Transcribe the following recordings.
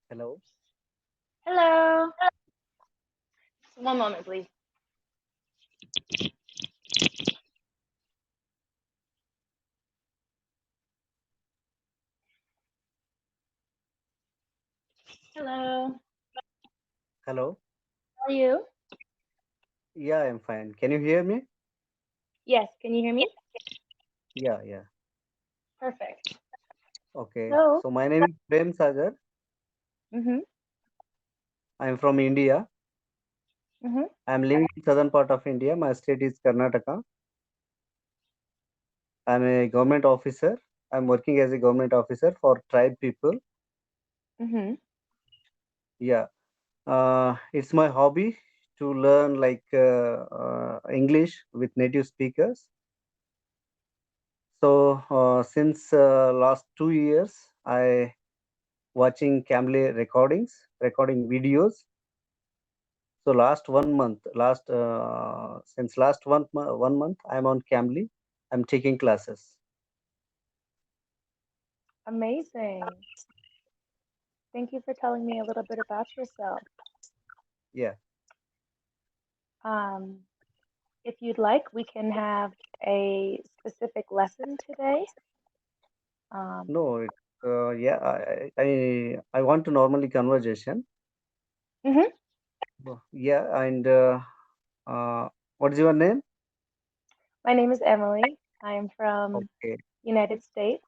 Hello, Hello. One moment, please. Hello. hello. How are you? Yeah, I'm fine. Can you hear me? Yes. Can you hear me? Yeah, yeah. Perfect. Okay. So, So my name is Prem Sagar. mhm, I'm from India. mhm. I'm living in southern part of India. My state is Karnataka. I'm a government officer. I'm working as a government officer for tribe people. Mhm. Yeah. It's my hobby to learn English with native speakers. So since last 2 years, I watching Cambly recordings, recording videos. So last 1 month, last since last 1 month, I'm on Cambly. I'm taking classes. Amazing. Thank you for telling me a little bit about yourself. Yeah. Um, if you'd like, we can have a specific lesson today. Um, No. Yeah. I want to normally conversation. mhm. Yeah. And what is your name? My name is Emily. I am from Okay. United States.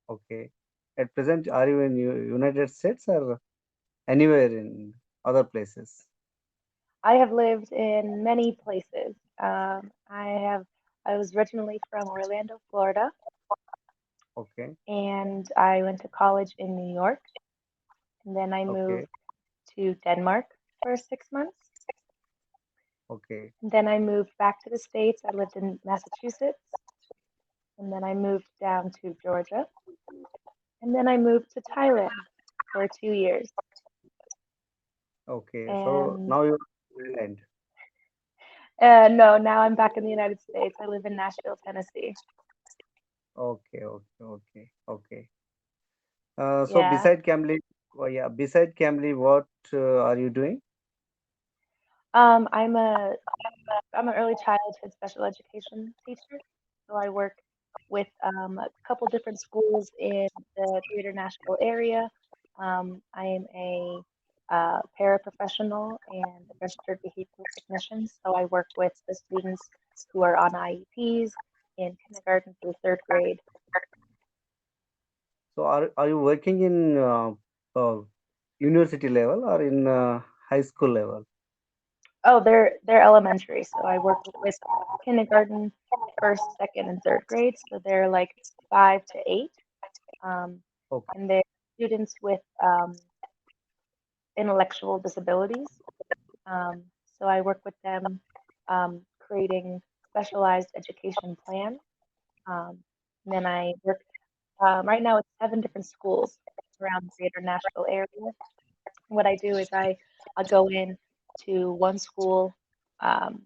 Okay. At present, are you in United States or anywhere in other places? I have lived in many places. I was originally from Orlando, Florida, Okay. and I went to college in New York, and then I moved Okay. to Denmark for 6 months. Okay. And then I moved back to the States. I lived in Massachusetts, and then I moved down to Georgia, and then I moved to Thailand for 2 years. Okay. So And now you're in Thailand. no, now I'm back in the United States. I live in Nashville, Tennessee. Okay. Okay. Okay. Okay. So Yeah. beside Cambly, oh yeah, beside Cambly, what are you doing? Um, I'm a I'm an early childhood special education teacher, so I work with a couple different schools in the Greater Nashville area. I am a paraprofessional and a registered behavioral technician, so I work with the students who are on IEPs in kindergarten through third grade. So are you working in university level or in high school level? Oh, they're elementary, so I work with kindergarten, first, second, and third grade, so they're like 5 to 8. Um, Okay. and they're students with intellectual disabilities. So I work with them creating specialized education plans. Um, and then I work right now it's 7 different schools around the greater Nashville area. What I do is I go in to one school um,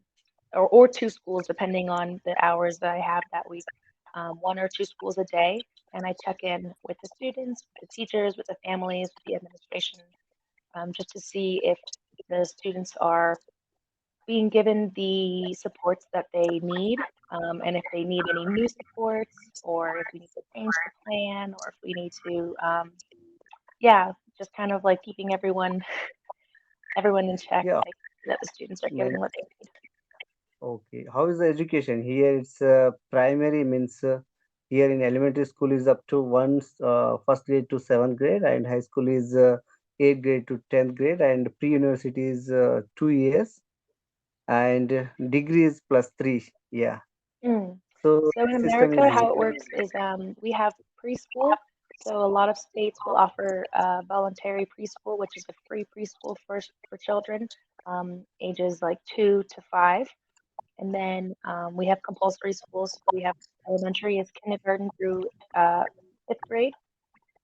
or two schools depending on the hours that I have that week, one or two schools a day, and I check in with the students, with the teachers, with the families, with the administration, just to see if the students are being given the supports that they need, and if they need any new supports, or if we need to change the plan, or if we need to, yeah, just kind of like keeping everyone in check, Yeah. like that the students are Man, getting what they need. okay. How is the education here? It's primary means here in elementary school is up to first grade to seventh grade, and high school is eighth grade to 10th grade, and pre-university is 2 years, and degree is plus three. Yeah. Mm. So So in system is America, how it works is we have preschool. So a lot of states will offer voluntary preschool, which is a free preschool for children ages like 2 to 5. And then we have compulsory schools. So we have elementary is kindergarten through fifth grade.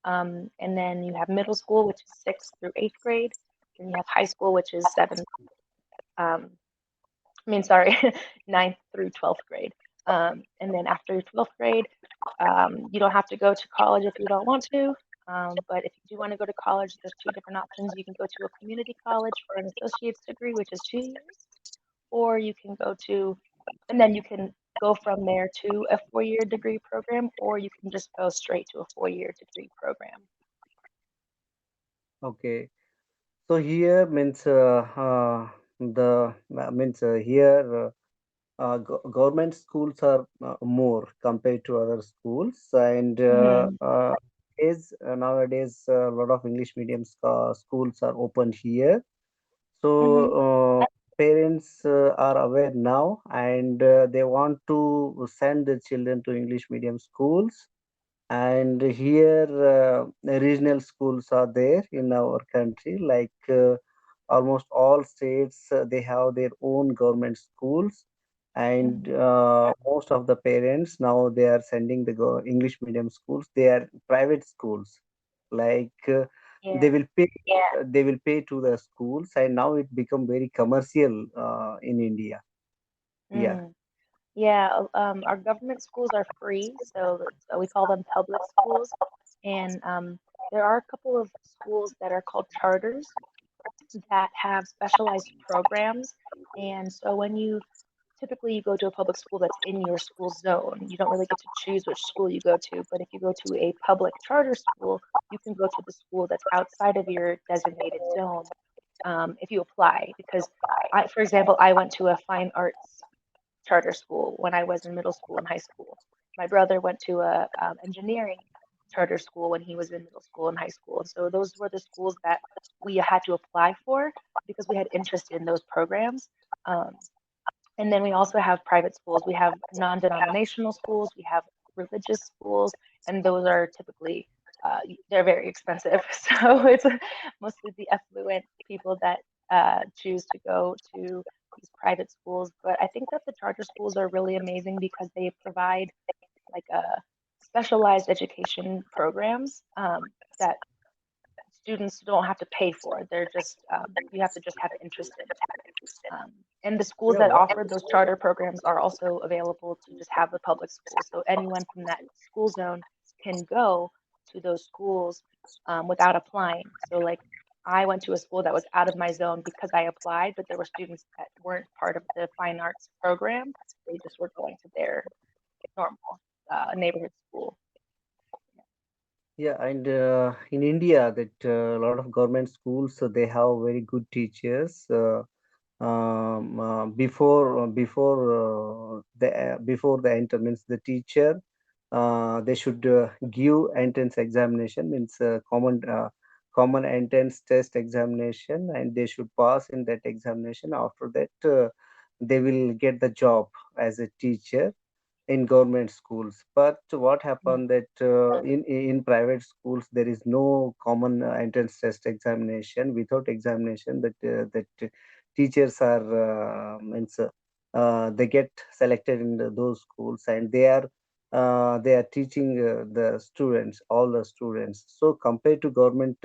And then you have middle school, which is sixth through eighth grade. And you have high school, which is seventh. Um, sorry, ninth through 12th grade. And then after 12th grade, you don't have to go to college if you don't want to. But if you do want to go to college, there's two different options. You can go to a community college for an associate's degree, which is 2 years, or you can go to, and then you can go from there to a 4 year degree program, or you can just go straight to a 4 year degree program. Okay. So here means the means here government schools are more compared to other schools, and Mm-hmm. is nowadays a lot of English medium schools are opened here. So Mm-hmm. parents are aware now, and they want to send their children to English medium schools. And here, regional schools are there in our country, like almost all states, they have their own government schools. And Mm-hmm. most of the parents now they are sending the English medium schools. They are private schools, like they Yeah. will pay. They will pay to the schools, and now it become very commercial in India. Yeah. Mm. Yeah, our government schools are free, so we call them public schools. And there are a couple of schools that are called charters that have specialized programs. And so when you typically you go to a public school that's in your school zone, you don't really get to choose which school you go to. But if you go to a public charter school, you can go to the school that's outside of your designated zone if you apply. Because for example, I went to a fine arts charter school when I was in middle school and high school. My brother went to a engineering charter school when he was in middle school and high school. And so those were the schools that we had to apply for because we had interest in those programs. Um, and then we also have private schools. We have non-denominational schools. We have religious schools, and those are typically they're very expensive. So it's mostly the affluent people that choose to go to these private schools. But I think that the charter schools are really amazing because they provide like a specialized education programs that students don't have to pay for. They're just you have to just have interest in it. And the schools Yeah. that What? offer those charter programs are also available to just have the public schools. So anyone from that school zone can go to those schools without applying. So like I went to a school that was out of my zone because I applied, but there were students that weren't part of the fine arts program. They just were going to their normal neighborhood school. Yeah, and in India, that a lot of government schools, so they have very good teachers. Before the enter means the teacher, they should give entrance examination, means common entrance test examination, and they should pass in that examination. After that, they will get the job as a teacher in government schools. But what Mm. happened that in private schools there is no common entrance test examination. Without examination, that teachers are means they get selected in those schools, and they are teaching the students, all the students. So compared to government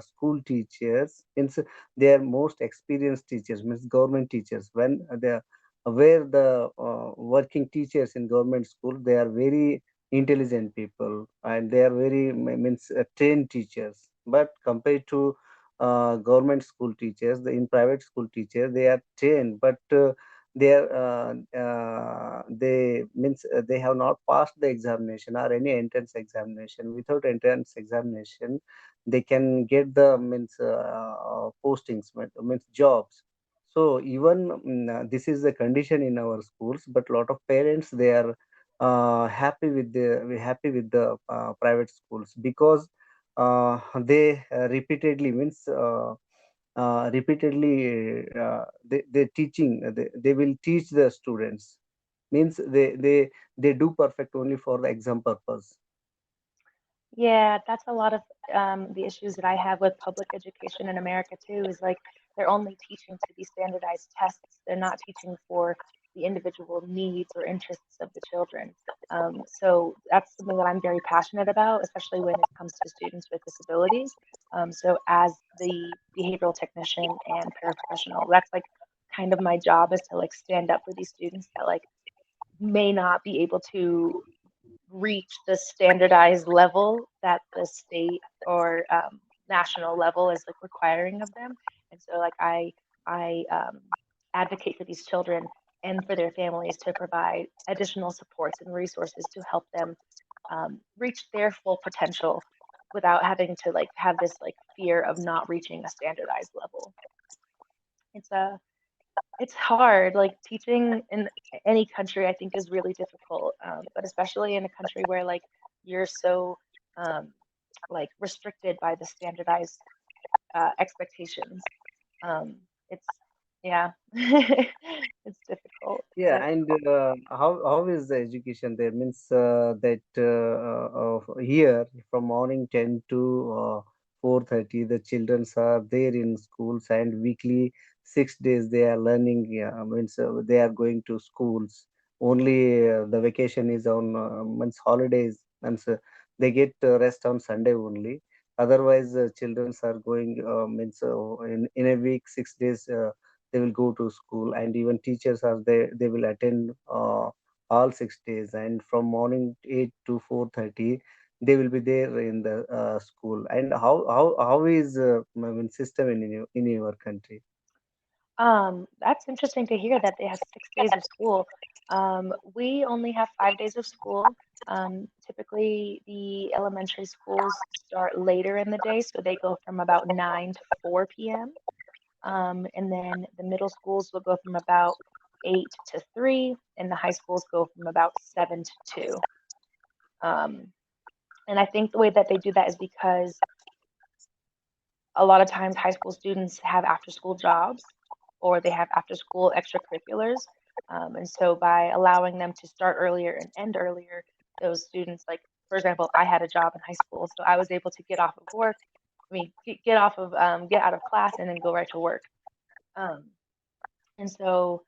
school teachers, means they are most experienced teachers, means government teachers. When they where the working teachers in government school, they are very intelligent people, and they are very means trained teachers. But compared to government school teachers, in private school teachers, they are trained, but they means they have not passed the examination or any entrance examination. Without entrance examination, they can get the means postings, means jobs. So even this is the condition in our schools, but a lot of parents, they are happy with the private schools, because they repeatedly means repeatedly they teaching, they will teach the students, means they do perfect only for the exam purpose. Yeah, that's a lot of the issues that I have with public education in America too, is like they're only teaching to these standardized tests. They're not teaching for the individual needs or interests of the children. So that's something that I'm very passionate about, especially when it comes to students with disabilities. So as the behavioral technician and paraprofessional, that's like kind of my job is to like stand up for these students that like may not be able to reach the standardized level that the state or national level is like requiring of them. And so like I advocate for these children and for their families to provide additional supports and resources to help them reach their full potential without having to like have this like fear of not reaching a standardized level. It's a it's hard. Like teaching in any country, I think, is really difficult. But especially in a country where like you're so um, like restricted by the standardized expectations. It's yeah, it's difficult. Yeah, But and how is the education there? Means that here from morning 10 to 4:30, the children are there in schools, and weekly 6 days they are learning. Yeah, means they are going to schools. Only the vacation is on means holidays, and so they get rest on Sunday only. Otherwise, children are going means in a week 6 days. They will go to school, and even teachers are there, they will attend all 6 days, and from morning 8 to 4:30 they will be there in the school. And how is I mean, system in your country? that's interesting to hear that they have 6 days of school. We only have 5 days of school. Typically, the elementary schools start later in the day, so they go from about 9 to 4 p.m. And then the middle schools will go from about 8 to 3, and the high schools go from about 7 to 2. Um, and I think the way that they do that is because a lot of times high school students have after school jobs or they have after school extracurriculars. And so by allowing them to start earlier and end earlier, those students, like, for example, I had a job in high school, so I was able to get off of work. I mean, get out of class and then go right to work. Um, and so,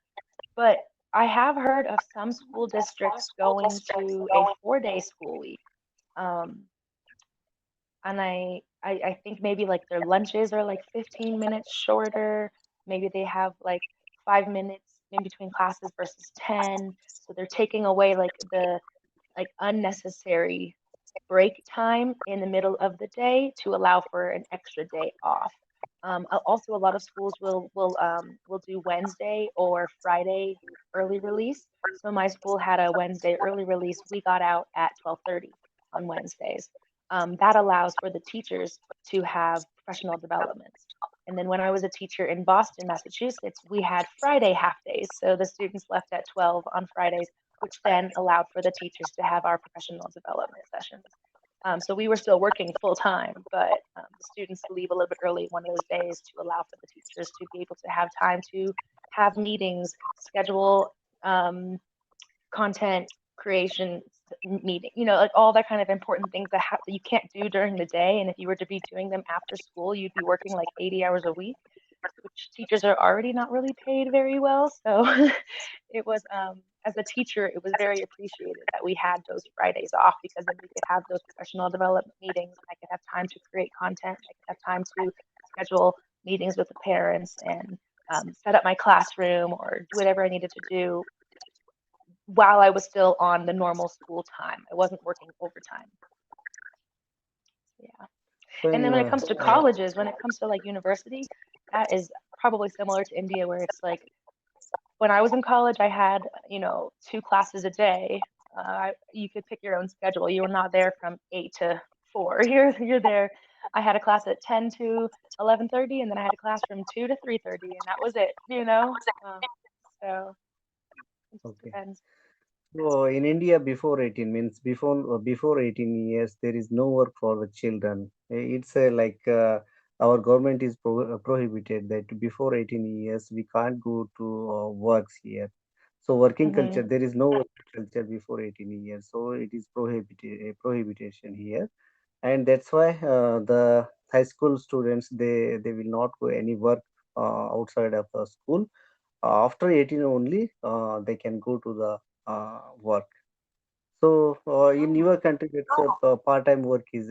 but I have heard of some school districts going to a 4 day school week. Um, and I think maybe like their lunches are like 15 minutes shorter. Maybe they have like 5 minutes in between classes versus 10. So they're taking away like the like unnecessary break time in the middle of the day to allow for an extra day off. Also, a lot of schools will do Wednesday or Friday early release. So my school had a Wednesday early release. We got out at 12:30 on Wednesdays. That allows for the teachers to have professional development. And then when I was a teacher in Boston, Massachusetts, we had Friday half days. So the students left at 12 on Fridays, which then allowed for the teachers to have our professional development sessions. So we were still working full time, but the students leave a little bit early one of those days to allow for the teachers to be able to have time to have meetings, schedule content creation meeting, like all that kind of important things that you can't do during the day. And if you were to be doing them after school, you'd be working like 80 hours a week, which teachers are already not really paid very well. So it was, as a teacher, it was very appreciated that we had those Fridays off because then we could have those professional development meetings. I could have time to create content. I could have time to schedule meetings with the parents and set up my classroom or do whatever I needed to do while I was still on the normal school time. I wasn't working overtime. Yeah. So And then in when it comes to colleges, when it comes to like university, that is probably similar to India, where it's like when I was in college, I had, 2 classes a day. You could pick your own schedule. You were not there from 8 to 4. You're there. I had a class at 10 to 11:30, and then I had a class from 2 to 3:30, and that was it. So it just okay. depends. So in India, before 18 means before 18 years, there is no work for the children. It's like our government is prohibited that before 18 years we can't go to works here. So working culture, Hmm. there is no working culture before 18 years. So it is prohibited, a prohibition here, and that's why the high school students, they will not go any work outside of the school. After 18 only, they can go to the work. So in your country, it's a part-time work is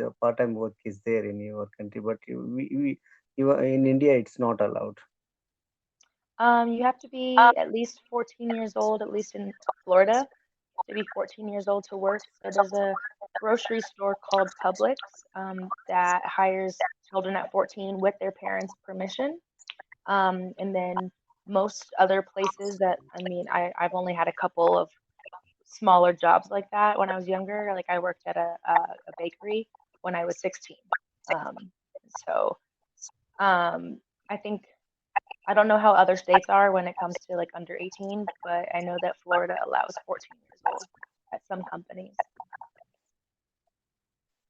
there in your country, but in India, it's not allowed. You have to be at least 14 years old, at least in Florida. to be 14 years old to work. So there's a grocery store called Publix that hires children at 14 with their parents' permission. And then most other places that, I mean, I've only had a couple of smaller jobs like that when I was younger. Like I worked at a bakery when I was 16. Um, so I think I don't know how other states are when it comes to like under 18, but I know that Florida allows 14 years old at some companies.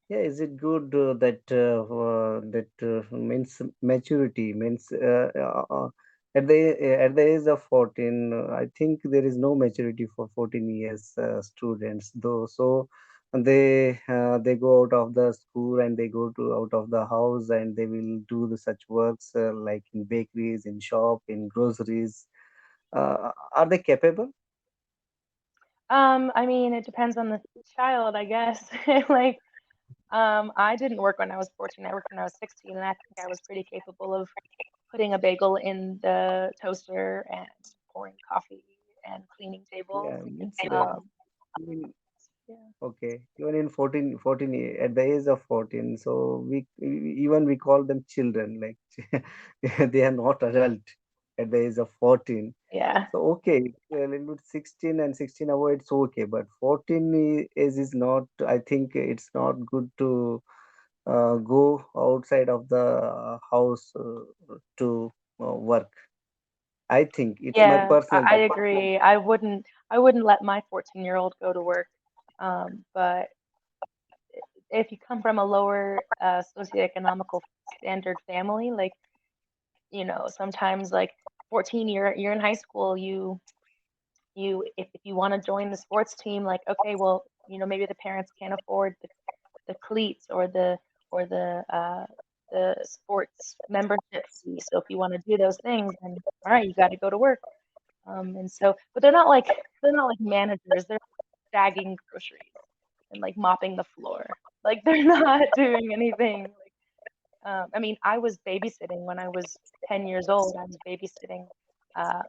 Yeah, is it good that means maturity means at the age of 14, I think there is no maturity for 14 years students though. So they go out of the school and they go to out of the house and they will do the such works like in bakeries, in shop, in groceries. Are they capable? I mean, it depends on the child, I guess. Like, I didn't work when I was 14. I worked when I was 16, and I think I was pretty capable of putting a bagel in the toaster and pouring coffee and cleaning tables. Yeah, means Um, even yeah. okay, even in 14, at the age of 14, so even we call them children, like they are not adult at the age of 14. Yeah. So okay, a little bit 16 and 16 above, it's okay, but 14 age is not, I think it's not good to go outside of the house to work. I think it's my Yeah, personal I view. agree. I wouldn't let my 14-year-old go to work. But if you come from a lower socioeconomical standard family, like, sometimes like 14, you're in high school, if you want to join the sports team, like, okay, well, maybe the parents can't afford the cleats or the sports membership fee. So if you want to do those things, then all right, you got to go to work. And so, but they're not like managers. They're bagging groceries and like mopping the floor. Like they're not doing anything. I mean, I was babysitting when I was 10 years old. I was babysitting uh,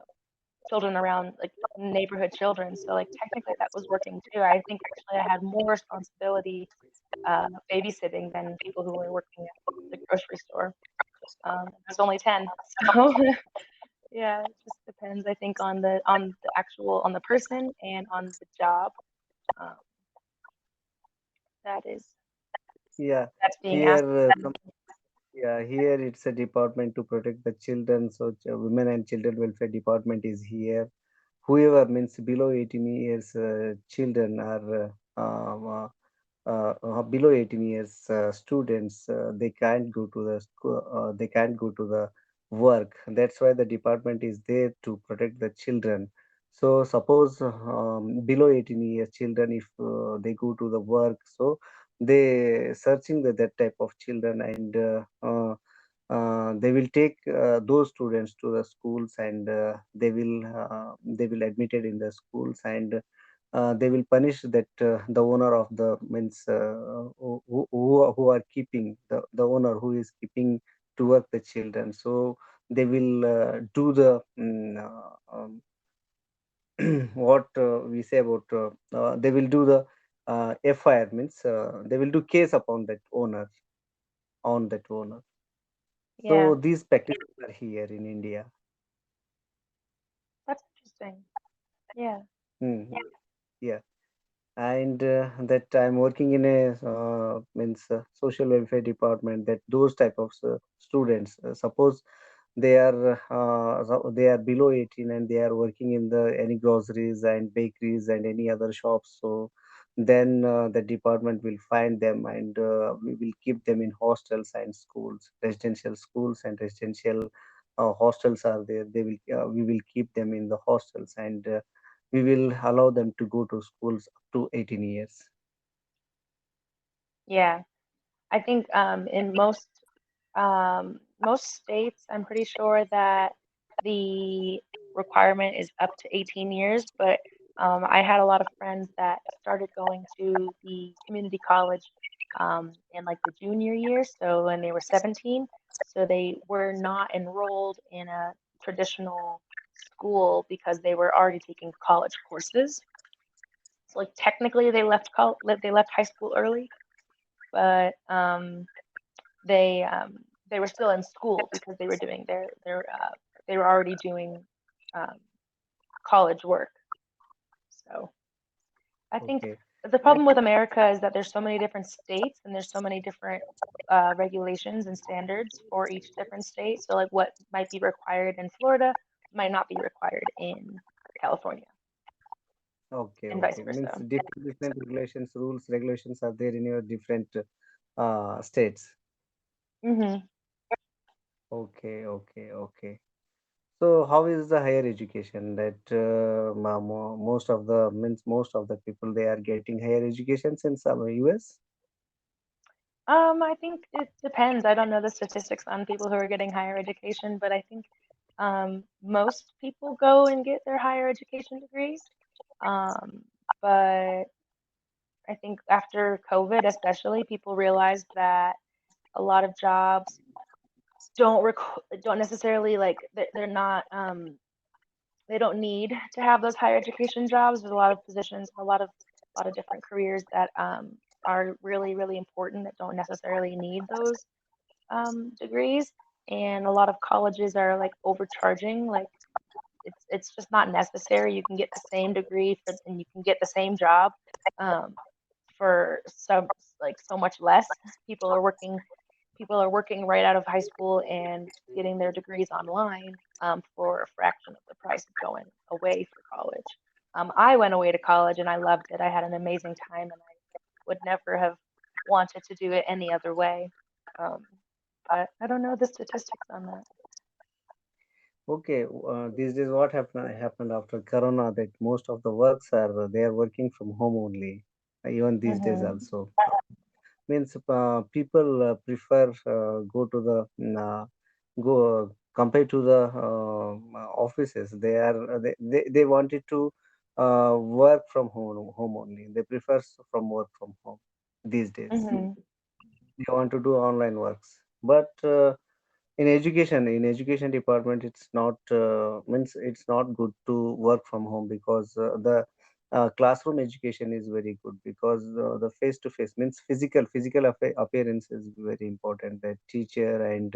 children around like neighborhood children. So like technically that was working too. I think actually I had more responsibility babysitting than people who were working at the grocery store. I was only 10, so yeah, it just depends. I think on the person and on the job um, that is Yeah, that's being asked here of them. yeah, here it's a department to protect the children. So women and children welfare department is here. Whoever means below 18 years children are below 18 years students, they can't go to the school, they can't go to the work. That's why the department is there to protect the children. So suppose below 18 years children, if they go to the work, so they searching that type of children and they will take those students to the schools and they will admitted in the schools and they will punish that the owner of the means who are keeping the owner who is keeping to work the children. So they will do the what we say about they will do the FIR means they will do case upon that owner on that owner. So Yeah, these practices are here in India. that's interesting. Yeah, Hmm. Yeah. And that I'm working in a means social welfare department, that those type of students suppose they are below 18 and they are working in the any groceries and bakeries and any other shops, so then the department will find them and we will keep them in hostels and schools, residential schools and residential hostels are there. They will we will keep them in the hostels and we will allow them to go to schools up to 18 years. yeah. I think in most states, I'm pretty sure that the requirement is up to 18 years, but I had a lot of friends that started going to the community college in like the junior year, so when they were 17, so they were not enrolled in a traditional school because they were already taking college courses. So like technically they left high school early, but they they were still in school because they were doing they were already doing um, college work. So I think Okay. the problem with America is that there's so many different states and there's so many different regulations and standards for each different state. So like what might be required in Florida might not be required in California Okay, and vice okay. Means versa. different regulations, rules, regulations are there in your different states. Hmm. Okay, okay, okay. So how is the higher education that most of the means most of the people they are getting higher educations in some US? I think it depends. I don't know the statistics on people who are getting higher education, but I think most people go and get their higher education degrees. Um, but I think after COVID, especially, people realized that a lot of jobs don't necessarily like they're not they don't need to have those higher education jobs. There's a lot of positions, a lot of different careers that are really really important that don't necessarily need those degrees, and a lot of colleges are like overcharging. Like it's just not necessary. You can get the same degree for, and you can get the same job um, for so much less. People are working people are working right out of high school and getting their degrees online for a fraction of the price of going away for college. I went away to college and I loved it. I had an amazing time and I would never have wanted to do it any other way. Um, but I don't know the statistics on that. Okay, these days what happened after Corona that most of the works are they are working from home only. Even these days Hmm. also means people prefer go to the go compared to the offices. They wanted to work from home only. They prefer from work from home these days. Hmm. They want to do online works, but in education department it's not means it's not good to work from home because the classroom education is very good because the face to face means physical appearance is very important that teacher and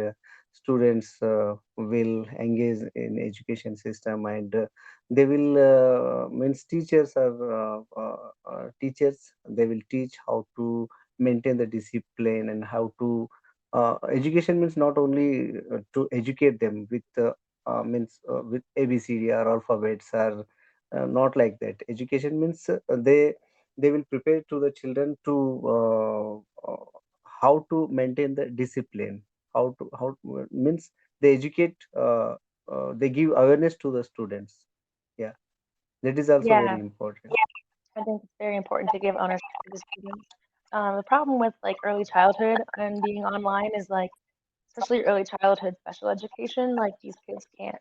students will engage in education system and they will means teachers they will teach how to maintain the discipline and how to education means not only to educate them with means with ABCD or alphabets or not like that. Education means they will prepare to the children to how to maintain the discipline. How means they educate. They give awareness to the students. Yeah, that is also very Yeah, important. I think it's very important to give ownership to the students. The problem with like early childhood and being online is like, especially early childhood special education, like these kids can't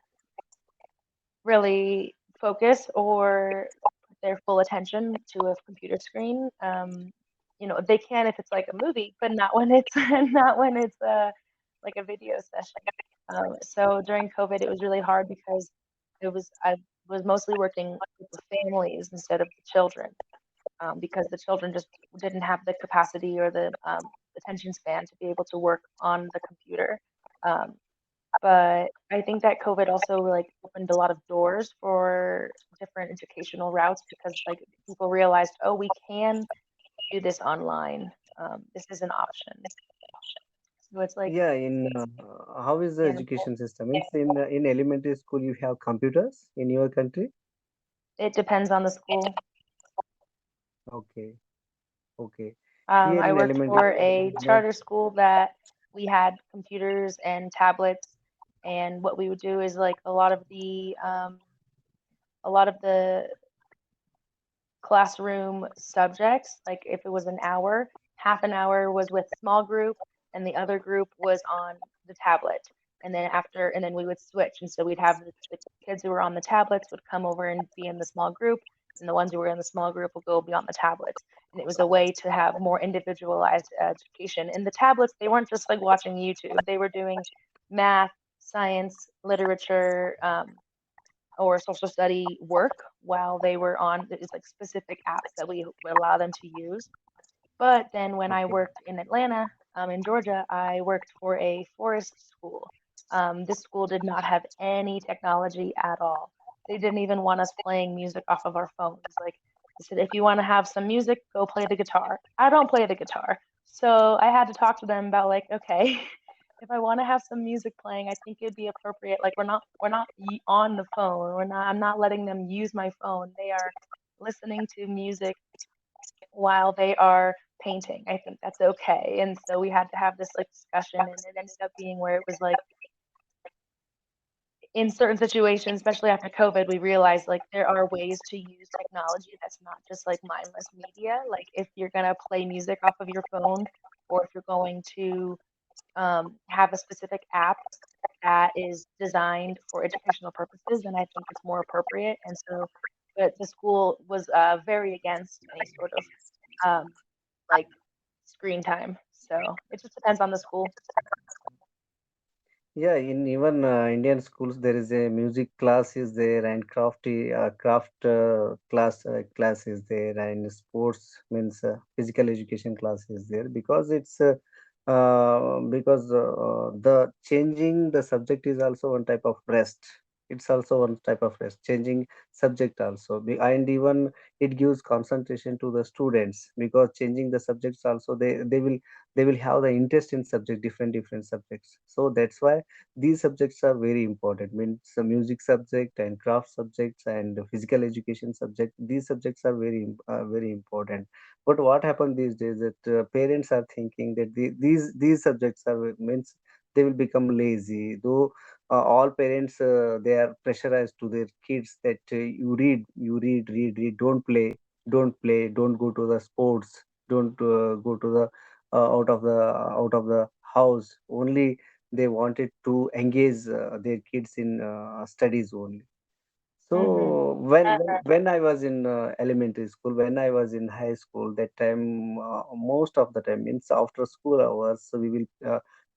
really focus or put their full attention to a computer screen. They can if it's like a movie, but not when it's not when it's like a video session. So during COVID, it was really hard because I was mostly working with the families instead of the children because the children just didn't have the capacity or the attention span to be able to work on the computer. Um, but I think that COVID also like opened a lot of doors for different educational routes because like people realized, oh, we can do this online. This is an option. So it's like Yeah, in how is the understandable. education system? Means in elementary school you have computers in your country. It depends on the school. Okay, okay. Here I in worked elementary for school, a charter school that we had computers and tablets, and what we would do is like a lot of the classroom subjects, like if it was an hour, half an hour was with small group, and the other group was on the tablet. And then we would switch, and so we'd have the kids who were on the tablets would come over and be in the small group, and the ones who were in the small group would go be on the tablets. And it was a way to have more individualized education. And the tablets, they weren't just like watching YouTube; they were doing math, science, literature, or social study work while they were on. There's like specific apps that we would allow them to use. But then when I Okay. worked in Atlanta, in Georgia, I worked for a forest school. This school did not have any technology at all. They didn't even want us playing music off of our phones. Like they said, if you want to have some music, go play the guitar. I don't play the guitar. So I had to talk to them about like, okay, if I want to have some music playing, I think it'd be appropriate. Like we're not on the phone. I'm not letting them use my phone. They are listening to music while they are painting. I think that's okay. And so we had to have this like discussion, and it ended up being where it was like in certain situations, especially after COVID, we realized like there are ways to use technology that's not just like mindless media. Like if you're gonna play music off of your phone, or if you're going to have a specific app that is designed for educational purposes, then I think it's more appropriate. And so, but the school was very against any sort of um, like screen time. So it just depends on the school. Yeah, in even Indian schools, there is a music class is there, and craft class is there, and sports means physical education class is there, because the changing the subject is also one type of rest. It's also one type of rest, changing subject also. And even it gives concentration to the students, because changing the subjects also, they will have the interest in subject, different subjects. So that's why these subjects are very important. Means the music subject and craft subjects and the physical education subject, these subjects are very important. But what happened these days, that parents are thinking that these subjects are means they will become lazy, though all parents they are pressurized to their kids that you read, don't play, don't go to the sports, don't go to the out of the house. Only they wanted to engage their kids in studies only. Mm-hmm. So when I was in elementary school, when I was in high school, that time most of the time means after school hours, so we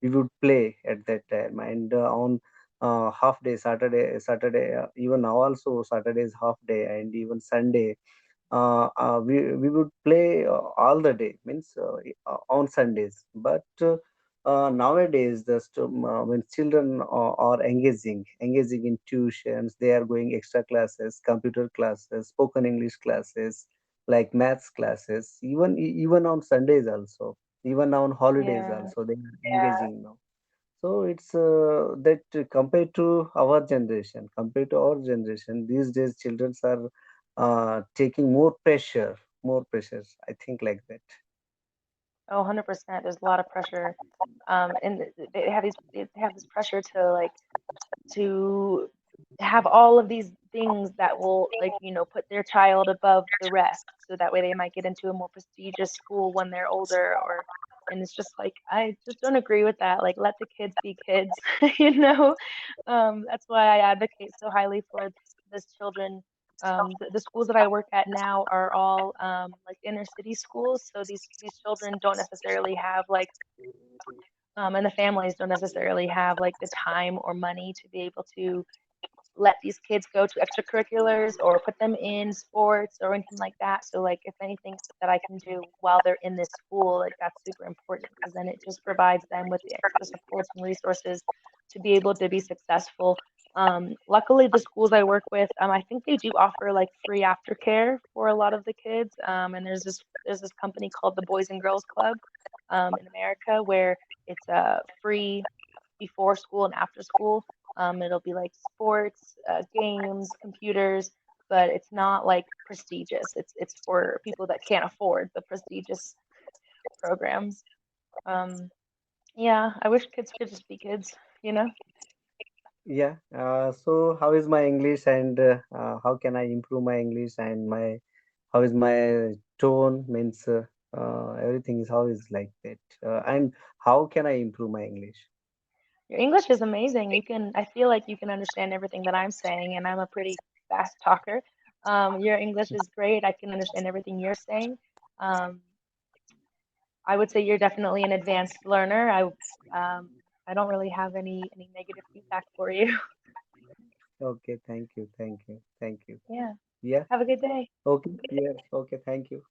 would play at that time. And on half day, Saturday, even now also Saturday is half day, and even Sunday, we would play all the day, means on Sundays. But nowadays, when children are engaging in tuitions, they are going extra classes, computer classes, spoken English classes, like maths classes, even on Sundays also, even on holidays Yeah. also, they are engaging now. So it's that compared to our generation, these days children are taking more pressures. I think like that. Oh, 100%. There's a lot of pressure. And they have this pressure to like to have all of these things that will like put their child above the rest, so that way they might get into a more prestigious school when they're older. Or and it's just like I just don't agree with that. Like let the kids be kids. That's why I advocate so highly for this children. The schools that I work at now are all like inner city schools, so these children don't necessarily have like and the families don't necessarily have like the time or money to be able to let these kids go to extracurriculars or put them in sports or anything like that. So like if anything that I can do while they're in this school, like that's super important, because then it just provides them with the extra supports and resources to be able to be successful. Luckily, the schools I work with, I think they do offer like free aftercare for a lot of the kids. And there's this company called the Boys and Girls Club in America, where it's free before school and after school. It'll be like sports, games, computers, but it's not like prestigious. It's for people that can't afford the prestigious programs. Um, yeah, I wish kids could just be kids, you know? Yeah. So how is my English, and how can I improve my English, and my how is my tone, means everything is how is like that. And how can I improve my English? Your English is amazing. I feel like you can understand everything that I'm saying, and I'm a pretty fast talker. Your English is great. I can understand everything you're saying. Um, I would say you're definitely an advanced learner. I don't really have any negative feedback for you. Okay, thank you, thank you, thank you. Yeah. Yeah, Have a good day. okay, yeah, okay, thank you.